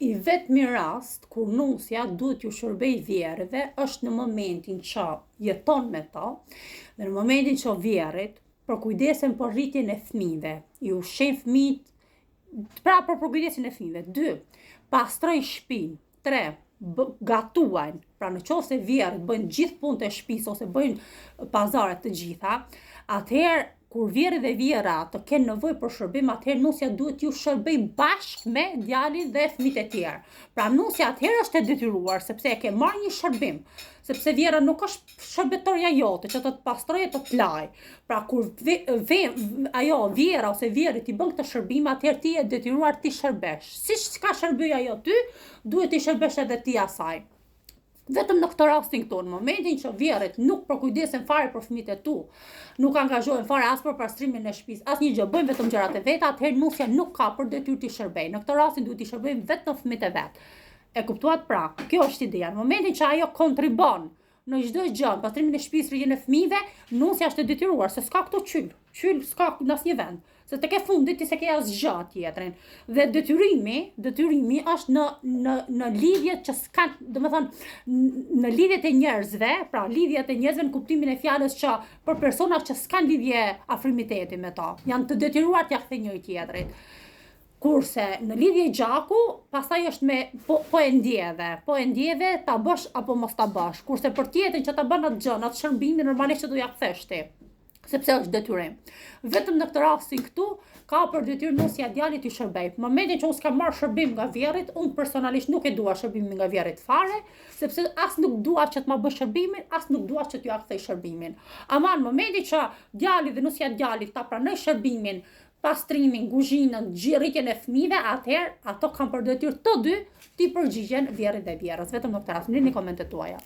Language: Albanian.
I vetmi rast kur nusja duhet ju shërbej vjerëve është në momentin që jeton me ta dhe në momentin që vjerët përkujdesen për rritjen e fëmijëve, i ushqejnë fëmijët, pra për përkujdesin e fëmijëve. 2. Pastrojnë shtëpinë. 3. Gatuajnë. Pra në qoftë se vjerët bëjnë gjithë punët e shtëpisë ose bëjnë pazaret të gjitha, atëherë kur vjerë dhe vjera të kenë nevojë për shërbim, atëherë nusja duhet ju shërbej bashkë me djalin dhe fëmijët e tjerë. Pra nusja atëherë është e detyruar sepse e ke marrë një shërbim, sepse vjera nuk është shërbëtorja jote që të pastrojë të plaj. Pra kur ajo vjera ose vjeri ti bën këtë shërbim, atëherë ti je detyruar ti shërbesh. Siç ka shërbyer ajo ty, duhet ti shërbesh edhe ti asaj. Vetëm në këtë rastin këtu, në momentin që vjerët nuk përkujdesen fare për fëmijët e tu, nuk angazhohen fare as për pastrimin e shtëpisë, asnjë gjë, bëjnë vetëm gjërat e veta, atëherë nusja nuk ka për detyrë të shërbejë. Në këtë rastin duhet të shërbejnë vetëm fëmijët e vet. E kuptuat pra? Kjo është ideja. Në momentin që ajo kontribon në çdo gjë, pastrimin e shtëpisë, rritjen e fëmijëve, nusja është e detyruar, se s'ka këto qyl s'ka në asnjë vend. Se tek e fundit ti se ke asgjë tjetrin. Dhe detyrimi është në lidhjet që s'kan, në lidhjet e njerëzve, pra lidhjet e njerëzve në kuptimin e fjalës që për persona që s'kan lidhje afrimiteti me ta, janë të detyruar t'ia kthejnë njëri tjetrit. Kurse në lidhje gjaku, pastaj është me po e ndjeve ta bësh apo mos ta bësh. Kurse për tjetrin që ta bën atë gjën, atë shërbimin normalisht do ja kthesh ti, sepse është detyrim. Vetëm në këtë rastin këtu ka për detyrë nusja djalit i shërbej. Në momentin që unë s'kam marrë shërbim nga vjerrit, unë personalisht nuk e dua shërbimin nga vjerrit fare, sepse as nuk dua që të ma bësh shërbimin, as nuk dua që t'ju kthej shërbimin. Ama në momentin që djali dhe nusja djalit ta pranoj shërbimin, pastrimin, kuzhinën, rritjen e fëmijëve, atëherë ato kanë për detyrë të dy ti përgjigjen vjerrit dhe vjerrës. Vetëm në këtë rast, ndini komentet tuaja.